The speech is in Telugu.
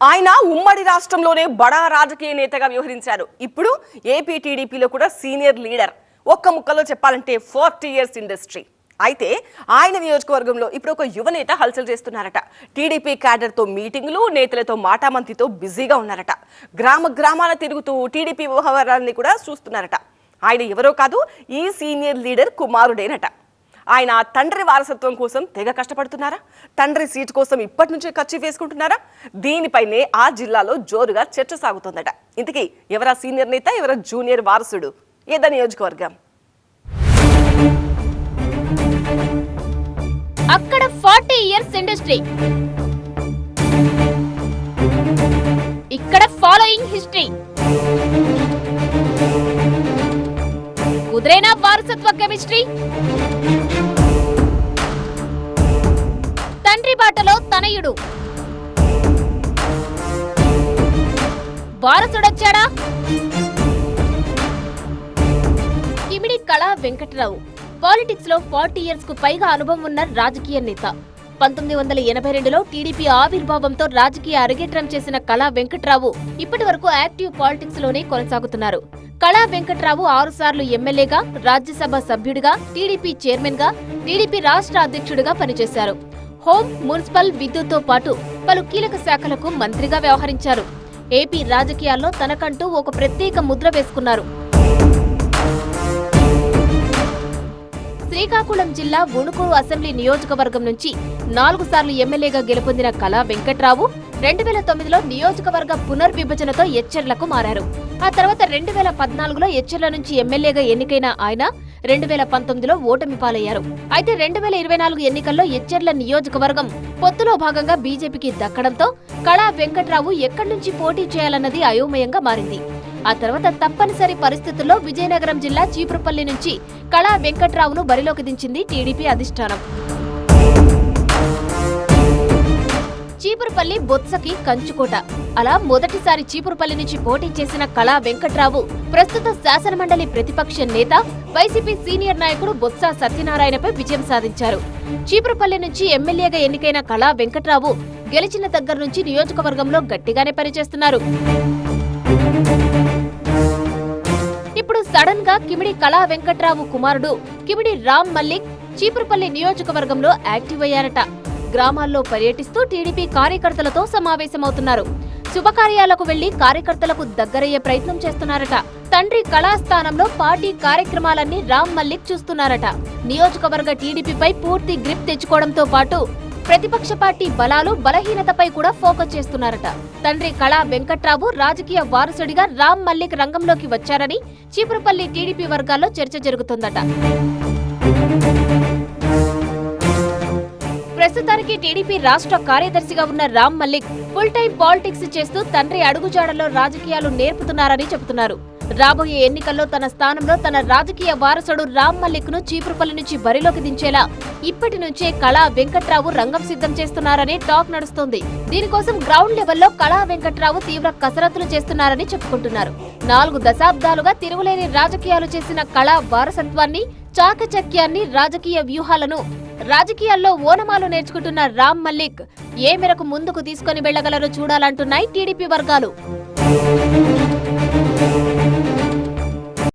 ఆయన ఉమ్మడి రాష్ట్రంలోనే బడా రాజకీయ నేతగా వ్యవహరించారు. ఇప్పుడు ఏపీ టీడీపీలో కూడా సీనియర్ లీడర్. ఒక్క ముక్కలో చెప్పాలంటే 40 ఇయర్స్ ఇండస్ట్రీ. అయితే ఆయన నియోజకవర్గంలో ఇప్పుడు ఒక యువ నేత హల్చల్ చేస్తున్నారట. టీడీపీ క్యాడర్తో మీటింగులు, నేతలతో మాటామంతితో బిజీగా ఉన్నారట. గ్రామాల తిరుగుతూ టీడీపీ వ్యవహారాన్ని కూడా చూస్తున్నారట. ఆయన ఎవరో కాదు, ఈ సీనియర్ లీడర్ కుమారుడేనట. ఆయన తండ్రి వారసత్వం కోసం తెగ కష్టపడుతున్నారా? తండ్రి సీటు కోసం ఇప్పటి నుంచే ఖర్చు వేసుకుంటున్నారా? దీనిపైనే ఆ జిల్లాలో జోరుగా చర్చ సాగుతోందట. ఇంతకీ ఎవరా సీనియర్ నేత, ఎవరా జూనియర్ వారసుడు? ఏదా నియోజకవర్గం? అక్కడ 40 ఇయర్స్ ఇండస్ట్రీ, ఇక్కడ ఫాలోయింగ్ హిస్టరీ. కుదిరేనా వారసత్వ కెమిస్ట్రీ? తండ్రి బాటలో తనయుడు, వారసుడొచ్చాడా? కిమిడి కళా వెంకట్రావు పాలిటిక్స్ లో 40 ఇయర్స్ కు పైగా అనుభవం ఉన్న రాజకీయ నేత. 1982లో టీడీపీ ఆవిర్భావంతో రాజకీయ అరగేట్రం చేసిన కళా వెంకట్రావు ఇప్పటి వరకు యాక్టివ్ పాలిటిక్స్ లోనే కొనసాగుతున్నారు. కళా వెంకట్రావు 6 సార్లు ఎమ్మెల్యేగా, రాజ్యసభ సభ్యుడిగా, టీడీపీ చైర్మన్ గా, టీడీపీ రాష్ట్ర అధ్యక్షుడిగా పనిచేశారు. హోం, మున్సిపల్, విద్యుత్తో పాటు పలు కీలక శాఖలకు మంత్రిగా వ్యవహరించారు. ఏపీ రాజకీయాల్లో తనకంటూ ఒక ప్రత్యేక ముద్ర వేసుకున్నారు. శ్రీకాకుళం జిల్లా గుణుకూరు అసెంబ్లీ నియోజకవర్గం నుంచి 4 సార్లు ఎమ్మెల్యేగా గెలుపొందిన కళా వెంకట్రావు 2009లో నియోజకవర్గ పునర్విభజనతో ఎచ్చెర్లకు మారారు. ఆ తర్వాత 2014లో ఎచ్చెర్ల నుంచి ఎమ్మెల్యేగా ఎన్నికైన ఆయన 2019లో ఓటమి పాలయ్యారు. అయితే 2024 ఎన్నికల్లో ఎచ్చెర్ల నియోజకవర్గం పొత్తులో భాగంగా బీజేపీకి దక్కడంతో కళా వెంకట్రావు ఎక్కడి నుంచి పోటీ చేయాలన్నది అయోమయంగా మారింది. ఆ తర్వాత తప్పనిసరి పరిస్థితుల్లో విజయనగరం జిల్లా చీపురుపల్లి నుంచి కళా వెంకట్రావును బరిలోకి దించింది టీడీపీ అధిష్టానం. చీపురుపల్లి బొత్సకి కంచుకోట. అలా మొదటిసారి చీపురుపల్లి నుంచి పోటీ చేసిన కళా వెంకట్రావు ప్రస్తుత శాసనమండలి ప్రతిపక్ష నేత, వైసీపీ సీనియర్ నాయకుడు బొత్స సత్యనారాయణపై విజయం సాధించారు. చీపురుపల్లి నుంచి ఎమ్మెల్యేగా ఎన్నికైన కళా వెంకట్రావు గెలిచిన దగ్గర నుంచి నియోజకవర్గంలో గట్టిగానే పనిచేస్తున్నారు. ఇప్పుడు సడన్ గా కిమిడి కళా వెంకట్రావు కుమారుడు కిమిడి రామ్ మల్లిక్ చీపురుపల్లి నియోజకవర్గంలో యాక్టివ్ అయ్యారట. గ్రామాల్లో పర్యటిస్తూ టీడీపీ కార్యకర్తలతో సమావేశమవుతున్నారు. శుభకార్యాలకు వెళ్లి కార్యకర్తలకు దగ్గరయ్యే ప్రయత్నం చేస్తున్నారట. తండ్రి కళాస్థానంలో పార్టీ కార్యక్రమాలన్నీ రామ్ మల్లిక్ చూస్తున్నారట. నియోజకవర్గ టీడీపీపై పూర్తి గ్రిప్ తెచ్చుకోవడంతో పాటు ప్రతిపక్ష పార్టీ బలాలు, బలహీనతపై కూడా ఫోకస్ చేస్తున్నారట. తండ్రి కళా వెంకట్రావు రాజకీయ వారసుడిగా రామ్ మల్లిక్ రంగంలోకి వచ్చారని చీపురుపల్లి టీడీపీ వర్గాల్లో చర్చ జరుగుతోందట. ప్రస్తుతానికి టీడీపీ రాష్ట్ర కార్యదర్శిగా ఉన్న Ram Mallik full time politics చేస్తూ తండ్రి అడుగుజాడల్లో రాజకీయాలు నేర్పుతున్నారని చెబుతున్నారు. రాబోయే ఎన్నికల్లో తన స్థానంలో తన రాజకీయ వారసుడు రామ్ మల్లిక్ ను చీపురుపల్లి నుంచి బరిలోకి దించేలా ఇప్పటి నుంచే కళా వెంకట్రావు రంగం సిద్ధం చేస్తున్నారని టాక్ నడుస్తోంది. దీనికోసం గ్రౌండ్ లెవెల్లో కళా వెంకట్రావు తీవ్ర కసరత్తులు చేస్తున్నారని చెప్పుకుంటున్నారు. 4 దశాబ్దాలుగా తిరుగులేని రాజకీయాలు చేసిన కళా వారసత్వాన్ని, చాకచక్యాన్ని, రాజకీయ వ్యూహాలను, రాజకీయాల్లో ఓనమాలు నేర్చుకుంటున్న రామ్ మల్లిక్ ఏ మేరకు ముందుకు తీసుకుని వెళ్లగలరో చూడాలంటున్నాయి టీడీపీ వర్గాలు.